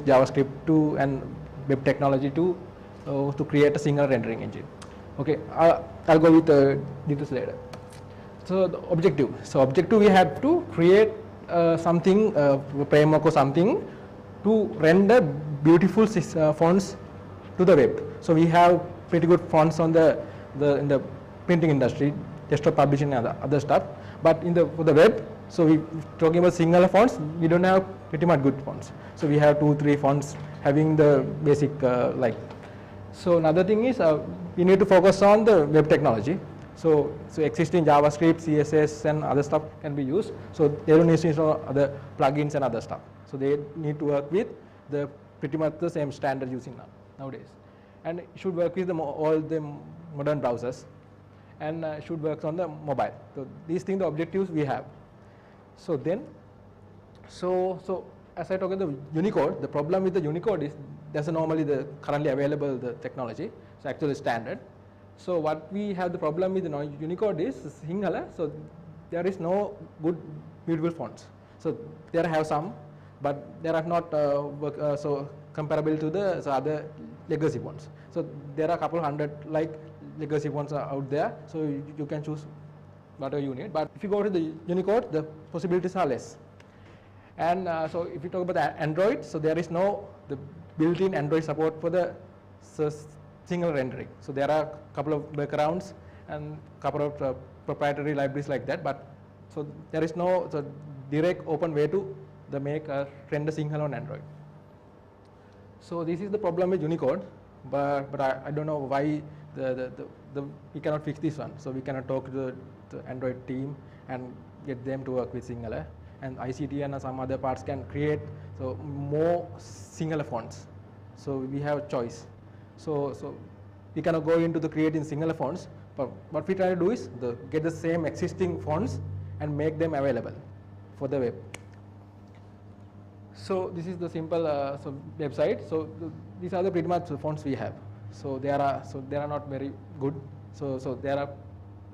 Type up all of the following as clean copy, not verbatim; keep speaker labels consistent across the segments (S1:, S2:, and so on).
S1: JavaScript to and web technology to create a single rendering engine. Okay, I'll go with details later. So the objective. So objective, we have to create something, framework or something to render beautiful fonts to the web. So we have pretty good fonts on in the printing industry, desktop publishing and other stuff. But for the web, so we talking about single fonts, we don't have pretty much good fonts. So we have 2-3 fonts having the basic like. So another thing is we need to focus on the web technology. So existing JavaScript, CSS and other stuff can be used. So they don't need to install other plugins and other stuff. So they need to work with the pretty much the same standard using nowadays. And it should work with all the modern browsers and should work on the mobile. So these things, the objectives we have. So then, so as I talk about the Unicode, the problem with the Unicode is that's normally the currently available the technology. So actually standard. So what we have the problem with the Unicode is Sinhala. So there is no good beautiful fonts. So there have some, but they are not so comparable to the other legacy fonts. So there are a couple hundred like legacy fonts are out there. So you can choose whatever you need. But if you go to the Unicode, the possibilities are less. And so if you talk about the Android, so there is no the built-in Android support for the single rendering. So there are a couple of workarounds and couple of proprietary libraries like that. But so there is no direct open way to make a render single on Android. So this is the problem with Unicode. But I don't know why we cannot fix this one. So we cannot talk to the Android team and get them to work with Sinhala. And ICT and some other parts can create more Sinhala fonts. So we have a choice. So we cannot go into the creating Sinhala fonts. But what we try to do is get the same existing fonts and make them available for the web. So this is the simple website. So these are the pretty much fonts we have. So they are not very good. So there are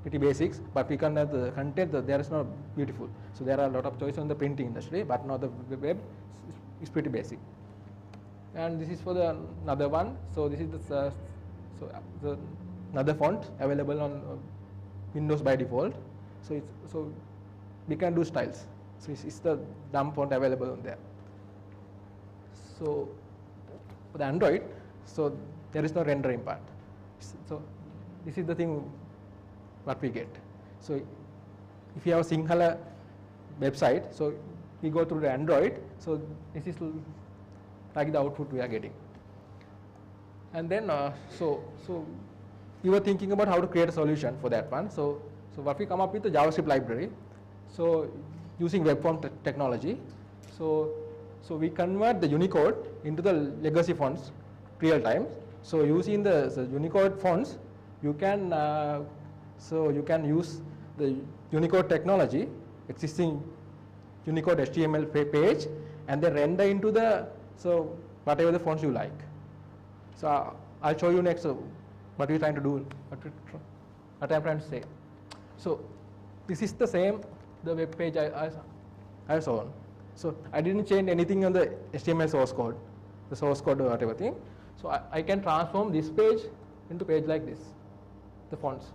S1: pretty basics, but we can have the content. There is not beautiful. So there are a lot of choice on the printing industry, but not the web. Is pretty basic. And this is for the another one. So this is the another font available on Windows by default. So we can do styles. So it's the dumb font available on there. So for the Android, so there is no rendering part. So this is the thing what we get. So if you have a Sinhala website, so we go through the Android. So this is like the output we are getting. And then so we were thinking about how to create a solution for that one. So what we come up with the JavaScript library. So using web form technology. So we convert the Unicode into the legacy fonts real time. So using the Unicode fonts, you can use the Unicode technology, existing Unicode HTML page, and then render into the whatever the fonts you like. So I'll show you next what we're trying to do, what I'm trying to say. So this is the same the web page I saw. So I didn't change anything on the HTML source code, the source code or whatever thing. So I can transform this page into page like this, the fonts.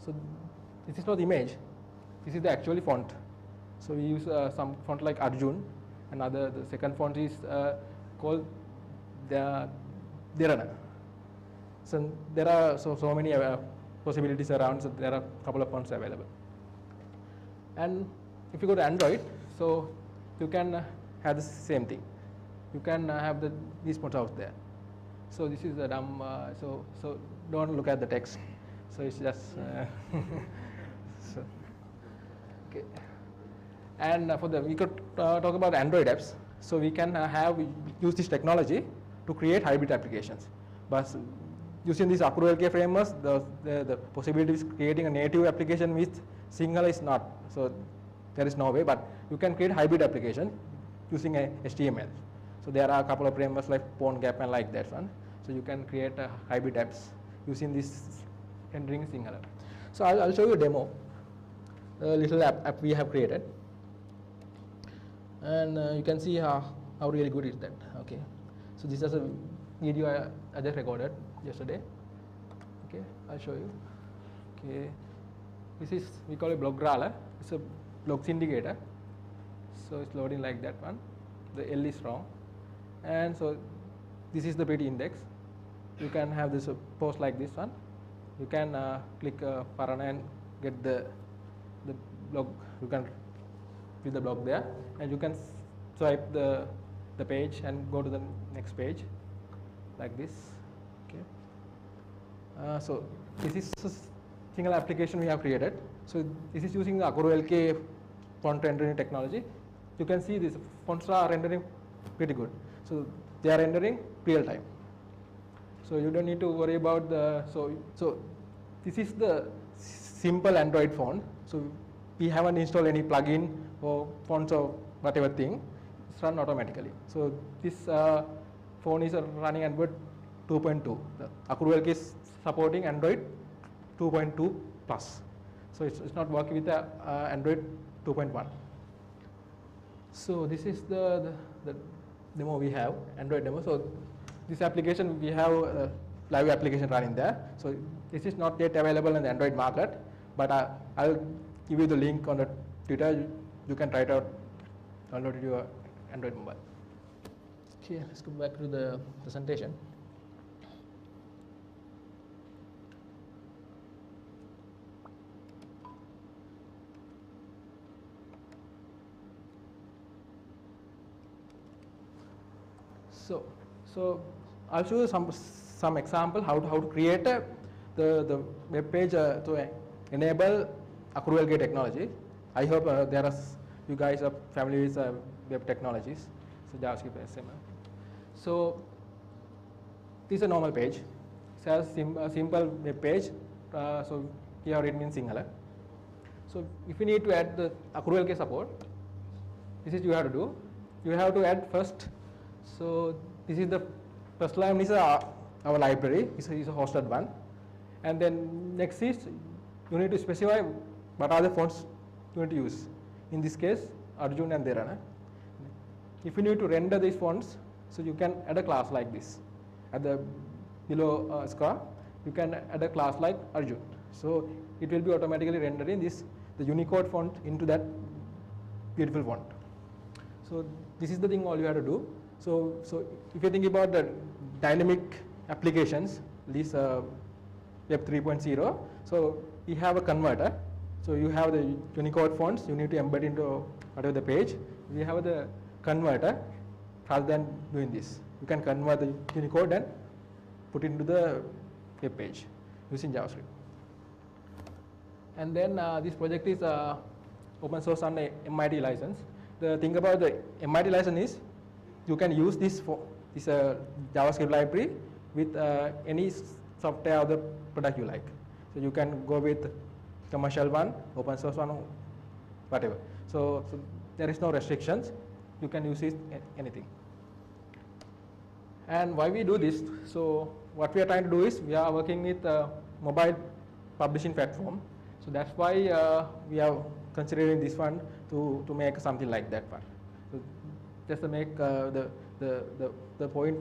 S1: So this is not the image, this is the actual font. So we use some font like Arjun, and the second font is called the Dharana. So there are so many possibilities around. So there are a couple of fonts available. And if you go to Android, so you can have the same thing. You can have these fonts out there. So this is the dumb. So don't look at the text. So it's just okay. And we could talk about Android apps. So we can use this technology to create hybrid applications. But using these AkuLK frameworks, the possibility of creating a native application with Sinhala is not. So there is no way. But you can create hybrid application using HTML. So there are a couple of frameworks like PhoneGap and like that one. So you can create hybrid apps using this rendering Sinhala. So I'll show you a demo, a little app we have created. And you can see how really good is that. Okay. So this is a video I just recorded yesterday. Okay, I'll show you. Okay, this is, we call it Blockgrala. It's a block syndicator. So it's loading like that one. The L is wrong, and so this is the pretty index. You can have this post like this one. You can click Parana and get the blog. You can fill the blog there, and you can swipe the page and go to the next page like this. Okay. So this is a single application we have created. So this is using the Akuro LK font rendering technology. You can see these fonts are rendering pretty good. So they are rendering real time. So you don't need to worry about the, so this is the simple Android font. So we haven't installed any plugin or fonts or whatever thing. It's run automatically. So this phone is running Android 2.2. The Akuro LK is supporting Android 2.2 plus. So it's not working with the Android 2.1. So this is the demo we have, Android demo. So this application, we have a live application running there. So this is not yet available in the Android market, but I'll give you the link on the Twitter. You can try it out, download it to your Android mobile. Okay, let's go back to the presentation. So I'll show you some example how to create the web page to enable Akuro LK technology. I hope you guys are familiar with web technologies, so JavaScript, HTML. So this is a normal page. It has a simple web page. So here it means Sinhala. So if you need to add the Akuro LK support, this is you have to do. You have to add first. So this is the first line is our library. It's a hosted one, and then next is you need to specify what are the fonts you need to use. In this case, Arjun and Dherana. If you need to render these fonts, so you can add a class like this. At the below square, you can add a class like Arjun. So it will be automatically rendering the Unicode font into that beautiful font. So this is the thing all you have to do. So if you think about the dynamic applications, this Web 3.0, so we have a converter. So you have the Unicode fonts, you need to embed into whatever the page. We have the converter. Rather than doing this, you can convert the Unicode and put it into the web page using JavaScript. And then this project is open source on the MIT license. The thing about the MIT license is you can use this JavaScript library with any software or the product you like. So you can go with commercial one, open source one, whatever. So there is no restrictions. You can use it anything. And why we do this? So what we are trying to do is we are working with a mobile publishing platform. So that's why we are considering this one to make something like that one. So just to make the point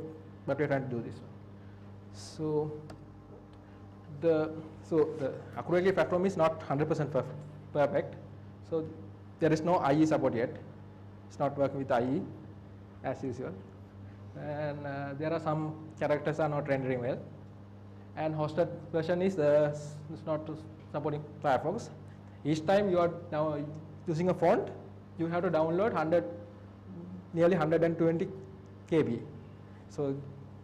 S1: what we are trying to do this one. So the Akuro LK platform is not 100% perfect. So there is no IE support yet. It's not working with IE as usual, and there are some characters are not rendering well. And hosted version is not supporting Firefox. Each time you are now using a font, you have to download nearly 120 KB. So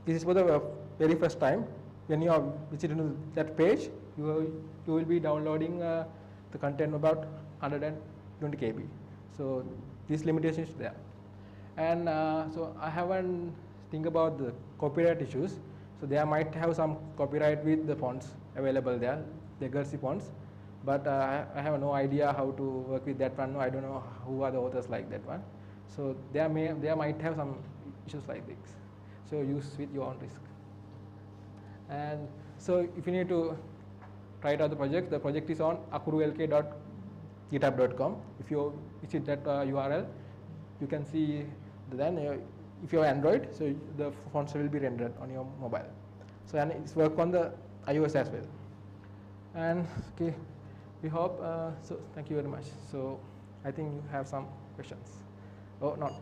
S1: this is for the very first time. When you are visiting that page, you will be downloading the content about 120 KB. So this limitation is there. And so I haven't think about the copyright issues. So they might have some copyright with the fonts available there, legacy fonts. But I have no idea how to work with that one. I don't know who are the authors like that one. So they might have some issues like this. So use with your own risk. And so if you need to try out the project is on akurolk.github.com. If you visit that URL, you can see then if you have Android, so the fonts will be rendered on your mobile. So and it's work on the iOS as well. And okay, we hope. So thank you very much. So I think you have some questions. Oh, not.